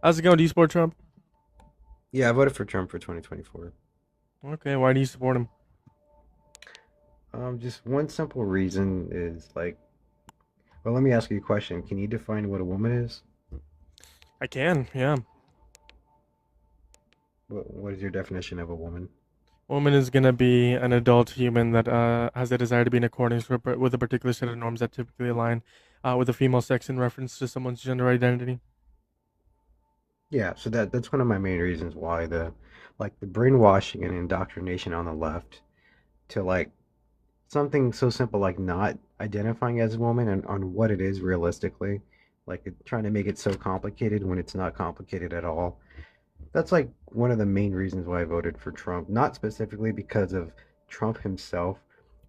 How's it going? Do you support Trump? Yeah, I voted for Trump for 2024. Okay, why do you support him? Just one simple reason is well, let me ask you a question. Can you define what a woman is? I can, yeah. What is your definition of a woman? Woman is gonna be an adult human that has a desire to be in accordance with a particular set of norms that typically align with the female sex in reference to someone's gender identity. Yeah, so that's one of my main reasons why the brainwashing and indoctrination on the left to something so simple like not identifying as a woman and on what it is realistically, trying to make it so complicated when it's not complicated at all. That's like one of the main reasons why I voted for Trump, not specifically because of Trump himself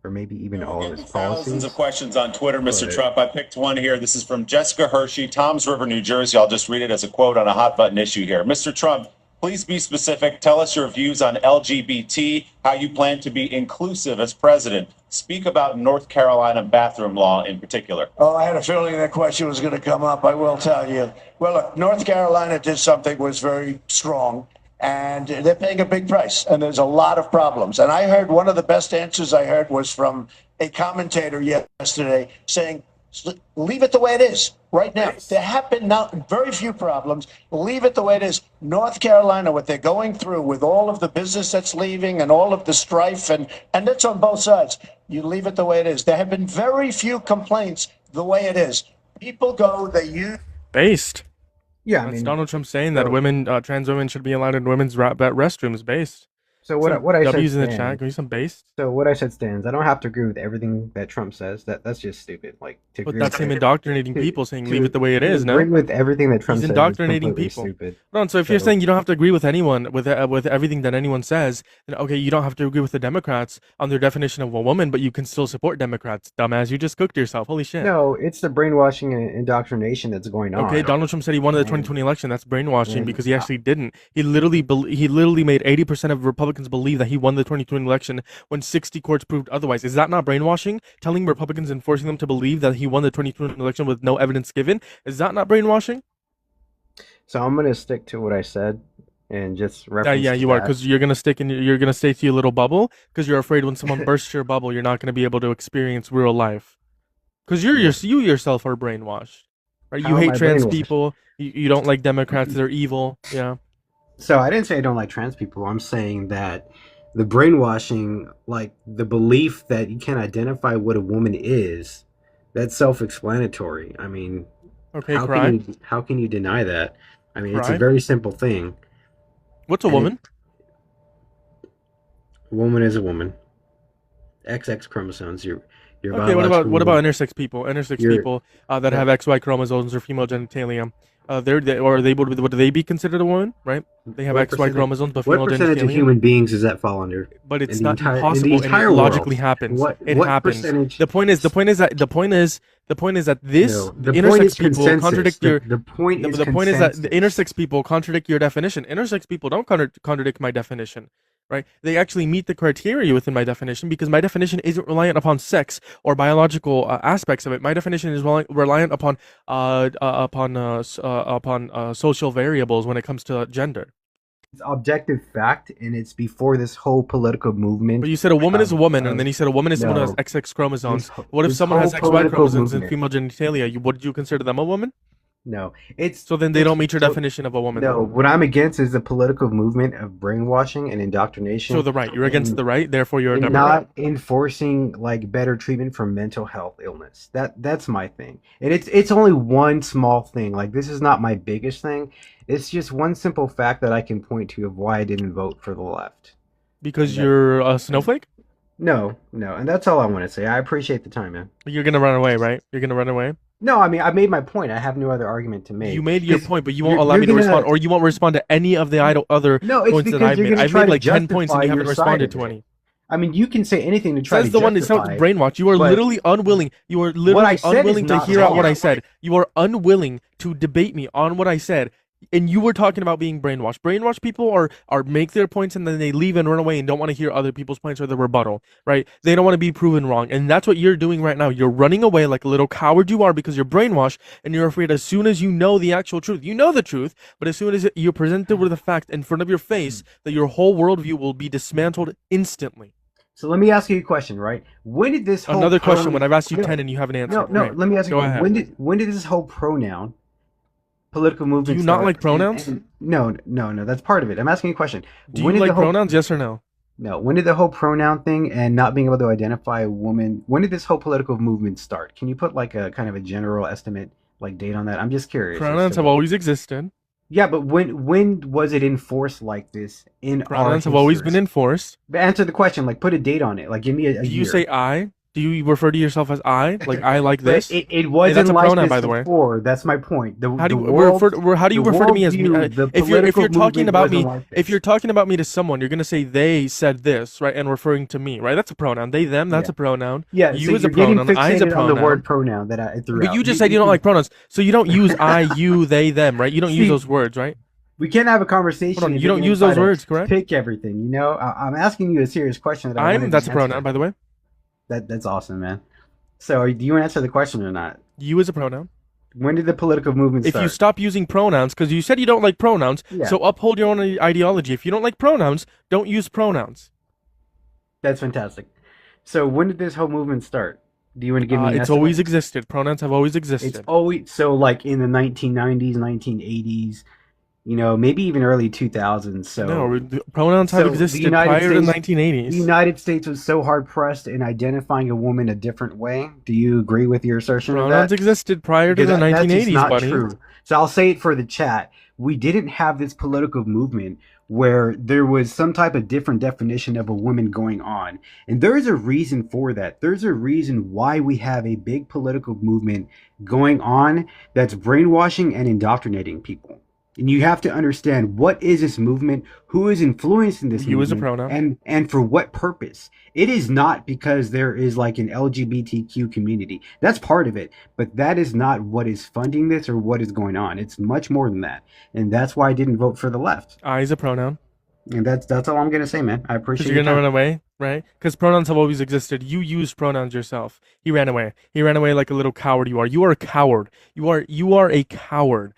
or maybe even We're all of getting his thousands of policies, questions on Twitter, Mr. but Trump. I picked one here. This is from Jessica Hershey, Toms River, New Jersey. I'll just read it as a quote on a hot button issue here. Mr. Trump, please be specific. Tell us your views on LGBT, how you plan to be inclusive as president. Speak about North Carolina bathroom law in particular. Oh, I had a feeling that question was going to come up. I will tell you. Well, look, North Carolina did something was very strong, and they're paying a big price, and there's a lot of problems. And I heard one of the best answers I heard was from a commentator yesterday saying, leave it the way it is right now. There have been very few problems. Leave it the way it is. North Carolina, what they're going through with all of the business that's leaving and all of the strife, and that's on both sides. You leave it the way it is. There have been very few complaints the way it is. People go, they use. Based. yeah, I That's mean, Donald Trump saying that so trans women should be allowed in women's restrooms. Based. so what I- Some what I said W's in the chat. stands. Give me some based. So what I said stands. I don't have to agree with everything that Trump says. That's just stupid. Like to But agree that's with him it, indoctrinating to people, saying leave to it the way it to is. agree No, with everything that Trump he's says is indoctrinating completely people. stupid. No, so if you're So saying you don't have to agree with anyone with everything that anyone says, then okay, you don't have to agree with the Democrats on their definition of a woman, but you can still support Democrats. Dumbass, you just cooked yourself. Holy shit. no, it's the brainwashing and indoctrination that's going Okay, on. Donald Trump said he won the And 2020 election. That's brainwashing and because he actually didn't. He literally made 80% of Republicans believe that he won the 2020 election when 60 courts proved otherwise. Is that not brainwashing? Telling Republicans and forcing them to believe that he won the 2020 election with no evidence given? Is that not brainwashing? so I'm gonna stick to what I said and just Yeah, reference yeah, to you are, that. because you're gonna stay to your little bubble because you're afraid when someone bursts your bubble, you're not gonna be able to experience real life. Because Yeah. you yourself are brainwashed, right? You How am hate I trans brainwashed? people. You don't like Democrats. They're evil. Yeah. So I didn't say I don't like trans people. I'm saying that the brainwashing, like the belief that you can identify what a woman is, that's self-explanatory. I mean, Okay, cry, how can you deny that? I mean, it's a cry. very simple thing, What's a and it woman? a woman is a woman. XX chromosomes. Your Okay, biological what about woman. intersex people? Intersex Your people that that have XY chromosomes or female genitalia. Or they would they be considered a woman? Right? They have what XY percentage chromosomes but what female percentage of genitalia. human beings does that fall under But in it's the not entire impossible, and it world? logically happens. It What happens. percentage? The point is that this No, the the point is intersex people consensus. contradict your The point is the point is that the consensus. intersex people contradict your definition. Intersex people don't contradict my definition, right? They actually meet the criteria within my definition because my definition isn't reliant upon sex or biological aspects of it. My definition is reliant upon social variables when it comes to gender. It's objective fact, and it's before this whole political But movement you said a woman is a woman, and of then you said a woman is someone who has no XX chromosomes. What if this someone whole has XY political chromosomes and movement. female genitalia? Would you consider them a woman? No, it's So then they it's don't meet your so definition of a woman no. then. What I'm against is the political movement of brainwashing and So indoctrination, the right, you're against and the right, therefore you're a and Democrat. not enforcing like better treatment for mental health illness. That's my thing. And it's only one small thing. Like this is not my biggest thing. It's just one simple fact that I can point to of why I didn't vote for the left. Because And that you're a snowflake? no, no, and that's all I want to say. I appreciate the time, man. You're gonna run away, right? You're gonna run away? No, I mean I made my point. I have no other argument to You make made your because point, but you won't allow you're me to respond, gonna or you won't respond to any of the other no. It's points that because I've you're made. gonna I've try made to like 10 points and justify you haven't your side responded of to it. any. I mean, you can say anything to try to Says the one. It sounds justify it, brainwashed. You are but literally unwilling. You are what I literally said is unwilling to not hear out what I wrong. said. You are unwilling to debate me on what I said. And you were talking about being brainwashed. Brainwashed people are make their points and then they leave and run away and don't want to hear other people's points or the rebuttal, right? They don't want to be proven wrong. And that's what you're doing right now. You're running away like a little coward you are because you're brainwashed and you're afraid as soon as you know the actual truth. You know the truth, but as soon as you're presented with a fact in front of your face that your whole worldview will be dismantled instantly. So let me ask you a question, right? When did this whole Another question when I've asked you 10 and you haven't No, answered. no, Right. let me ask you Go a question. ahead. When did this whole pronoun political movement Do you not start? like pronouns? No, that's part of it. I'm asking you a question. Do When you did the like whole pronouns? Yes or no? No, when did the whole pronoun thing and not being able to identify a woman, when did this whole political movement start? Can you put like a kind of a general estimate, like date on that? I'm just curious. Pronouns have always existed. Yeah, but when was it enforced like this in our Pronouns have always been history? enforced. But answer the question, like put a date on it. Like give me a Do you year. say I? Do you refer to yourself as I? Like I like But this? it wasn't that's a like pronoun, this by the way. before. That's my point. How do The you world, how do you the refer to me as me? worldview, the If you're political talking movement about me, wasn't like if this. you're talking about me to someone, you're gonna say they said this, right? And referring to me, right? That's a pronoun. They, them, that's Yeah. a pronoun. Yeah, You so is a you're getting pronoun. I is a fixated on the word pronoun. pronoun that I threw But out. you just said you don't like pronouns, so you don't use I, you, they, them, right? You don't use See, those words, right? we can't have a conversation Hold on, if you you're don't gonna use try those to words, correct? pick everything. You know, I'm asking you a serious question that I wanted That's a to answer. pronoun, by the way. That's awesome, man. So, do you want to answer the question or not? You is a pronoun. When did the political movement If you start? stop using pronouns, because you said you don't like pronouns, Yeah. so uphold your own ideology. If you don't like pronouns, don't use pronouns. That's fantastic. So, when did this whole movement start? Do you want to give me an It's estimate? always existed. Pronouns have always It's existed. always so like in the 1990s, 1980s, you know, maybe even early 2000s. So, No, pronouns have so the existed United prior to the States, the 1980s. United States was so hard pressed in identifying a woman a different way. Do you agree with your assertion of Pronouns that? existed prior to Because the that's just 1980s, not buddy. true. So I'll say it for the chat. We didn't have this political movement where there was some type of different definition of a woman going on. And there's a reason for that. There's a reason why we have a big political movement going on that's brainwashing and indoctrinating people. And you have to understand what is this movement, who is influencing this You is a movement, pronoun. and for what purpose. It is not because there is like an LGBTQ community. That's part of it, but that is not what is funding this or what is going on. It's much more than that, and that's why I didn't vote for the left. I is a pronoun. And that's all I'm gonna say, man. I Because appreciate you're your gonna time. run away, right? Because pronouns have always existed. You used pronouns yourself. He ran away. He ran away like a little coward you are. You are a coward. You are a coward.